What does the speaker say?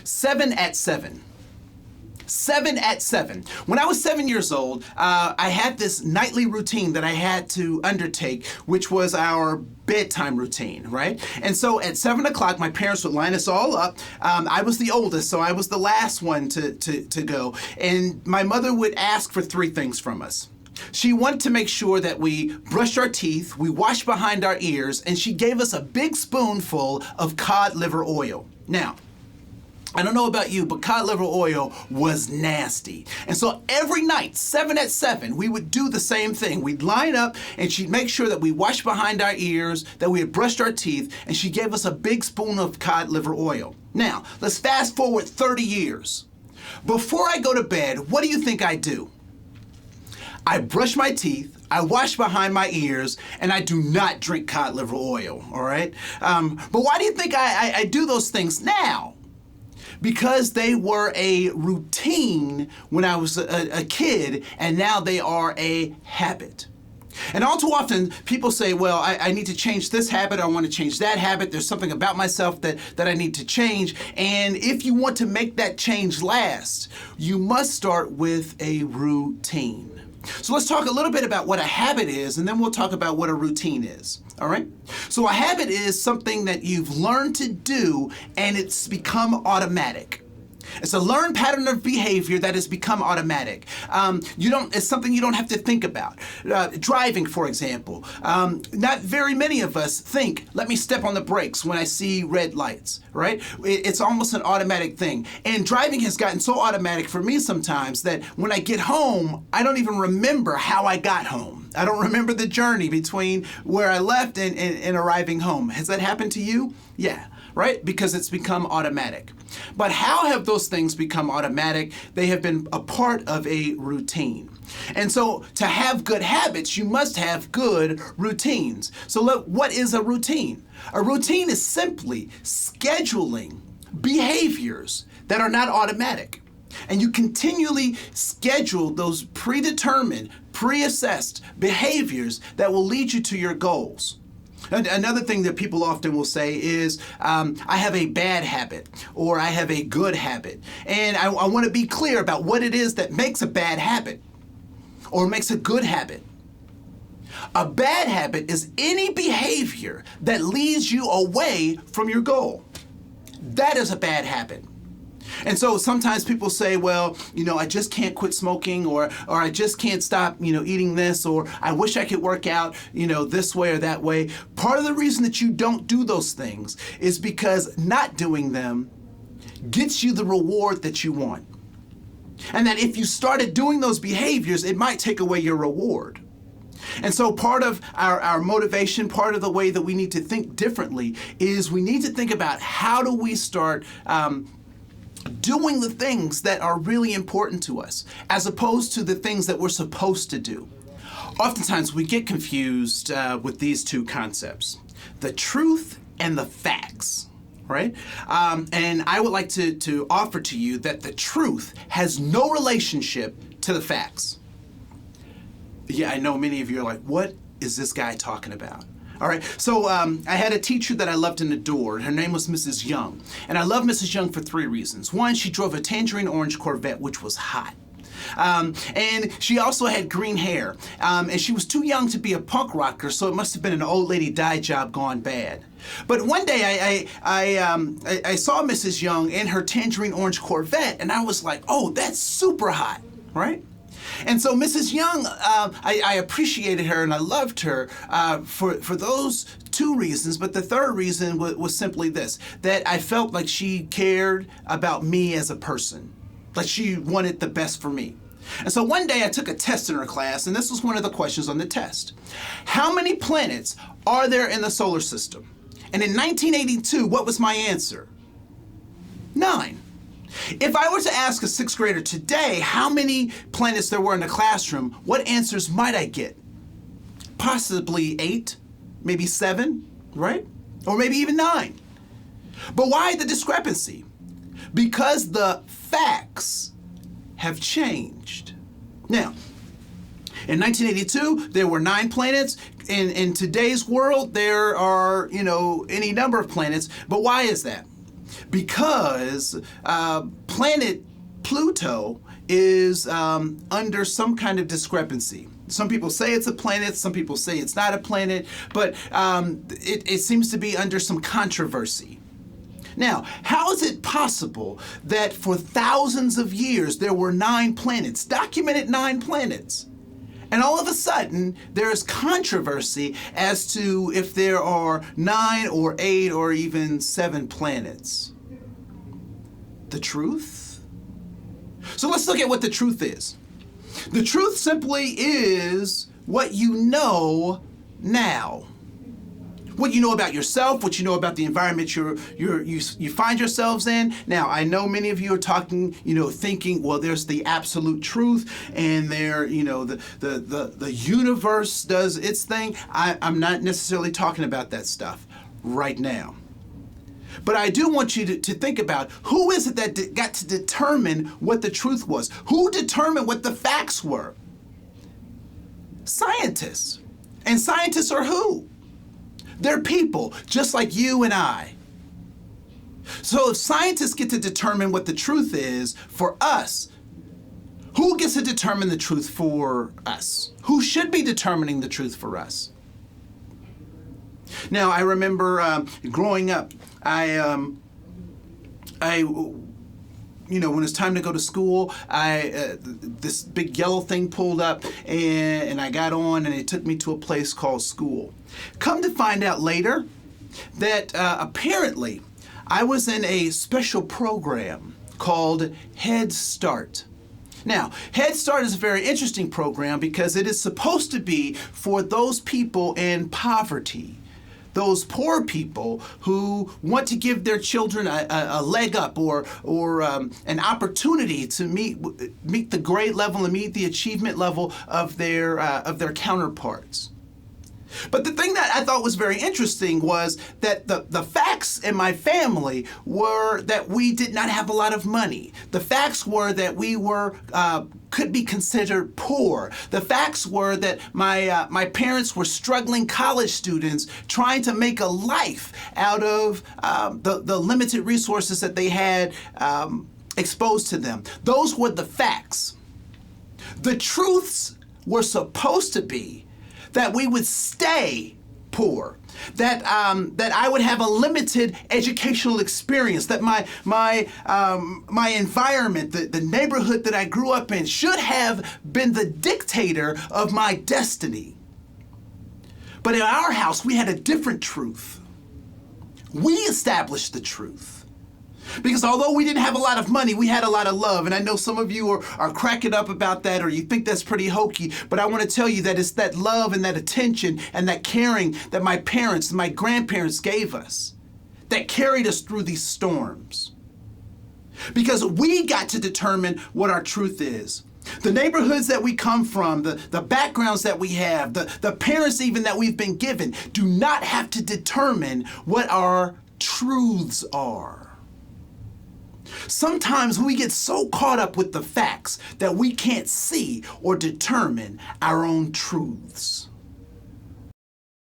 7 at 7. 7 at 7. When I was 7 years old, I had this nightly routine that I had to undertake, which was our bedtime routine, right? And so at 7 o'clock, my parents would line us all up. I was the oldest, so I was the last one to go. And my mother would ask for three things from us. She wanted to make sure that we brushed our teeth, we washed behind our ears, and she gave us a big spoonful of cod liver oil. Now, I don't know about you, but cod liver oil was nasty. And so every night, 7 at 7, we would do the same thing. We'd line up and she'd make sure that we washed behind our ears, that we had brushed our teeth, and she gave us a big spoon of cod liver oil. Now, let's fast forward 30 years. Before I go to bed, what do you think I do? I brush my teeth, I wash behind my ears, and I do not drink cod liver oil, all right? But why do you think I do those things now? Because they were a routine when I was a kid, and now they are a habit. And all too often, people say, well, I need to change this habit, I want to change that habit, there's something about myself that I need to change. And if you want to make that change last, you must start with a routine. So let's talk a little bit about what a habit is, and then we'll talk about what a routine is, all right? So a habit is something that you've learned to do, and it's become automatic. It's a learned pattern of behavior that has become automatic. It's something you don't have to think about. Driving, for example. Not very many of us think, let me step on the brakes when I see red lights, right? It's almost an automatic thing. And driving has gotten so automatic for me sometimes that when I get home, I don't even remember how I got home. I don't remember the journey between where I left and arriving home. Has that happened to you? Yeah. Right? Because it's become automatic. But how have those things become automatic? They have been a part of a routine. And so to have good habits, you must have good routines. So look, what is a routine? A routine is simply scheduling behaviors that are not automatic. And you continually schedule those predetermined, pre-assessed behaviors that will lead you to your goals. Another thing that people often will say is, I have a bad habit or I have a good habit. And I want to be clear about what it is that makes a bad habit or makes a good habit. A bad habit is any behavior that leads you away from your goal. That is a bad habit. And so sometimes people say, well, I just can't quit smoking or I just can't stop, eating this, or I wish I could work out, this way or that way. Part of the reason that you don't do those things is because not doing them gets you the reward that you want. And that if you started doing those behaviors, it might take away your reward. And so part of our motivation, part of the way that we need to think differently is we need to think about how do we start doing the things that are really important to us, as opposed to the things that we're supposed to do. Oftentimes we get confused with these two concepts, the truth and the facts, right? And I would like to offer to you that the truth has no relationship to the facts. Yeah, I know many of you are like, what is this guy talking about? All right, so I had a teacher that I loved and adored. Her name was Mrs. Young. And I love Mrs. Young for three reasons. One, she drove a tangerine orange Corvette, which was hot. And she also had green hair. And she was too young to be a punk rocker, so it must have been an old lady dye job gone bad. But one day I saw Mrs. Young in her tangerine orange Corvette, and I was like, oh, that's super hot, right? And so Mrs. Young, I appreciated her and I loved her for those two reasons. But the third reason was simply this, that I felt like she cared about me as a person, like she wanted the best for me. And so one day I took a test in her class, and this was one of the questions on the test. How many planets are there in the solar system? And in 1982, what was my answer? 9. If I were to ask a sixth grader today how many planets there were in the classroom, what answers might I get? Possibly 8, maybe 7, right? Or maybe even 9. But why the discrepancy? Because the facts have changed. Now, in 1982, there were 9 planets. In today's world, there are, any number of planets. But why is that? because planet Pluto is under some kind of discrepancy. Some people say it's a planet, some people say it's not a planet, but it seems to be under some controversy. Now, how is it possible that for thousands of years there were 9 planets, documented 9 planets, and all of a sudden there's controversy as to if there are 9 or 8 or even 7 planets? The truth? So let's look at what the truth is. The truth simply is what you know now. What you know about yourself, what you know about the environment you find yourselves in. Now, I know many of you are talking, thinking, well, there's the absolute truth, and there, the universe does its thing. I'm not necessarily talking about that stuff right now. But I do want you to think about who is it that got to determine what the truth was? Who determined what the facts were? Scientists. And scientists are who? They're people, just like you and I. So if scientists get to determine what the truth is for us, who gets to determine the truth for us? Who should be determining the truth for us? Now, I remember growing up, when it's time to go to school, this big yellow thing pulled up, and I got on, and it took me to a place called school. Come to find out later that apparently I was in a special program called Head Start. Now, Head Start is a very interesting program because it is supposed to be for those people in poverty, those poor people who want to give their children a leg up or an opportunity to meet the grade level and meet the achievement level of their counterparts. But the thing that I thought was very interesting was that the facts in my family were that we did not have a lot of money. The facts were that we were could be considered poor. The facts were that my parents were struggling college students trying to make a life out of the limited resources that they had exposed to them. Those were the facts. The truths were supposed to be that we would stay poor, that I would have a limited educational experience, that my environment, the neighborhood that I grew up in, should have been the dictator of my destiny. But in our house, we had a different truth. We established the truth. Because although we didn't have a lot of money, we had a lot of love. And I know some of you are cracking up about that, or you think that's pretty hokey. But I want to tell you that it's that love and that attention and that caring that my parents and my grandparents gave us that carried us through these storms. Because we got to determine what our truth is. The neighborhoods that we come from, the backgrounds that we have, the parents even that we've been given, do not have to determine what our truths are. Sometimes we get so caught up with the facts that we can't see or determine our own truths.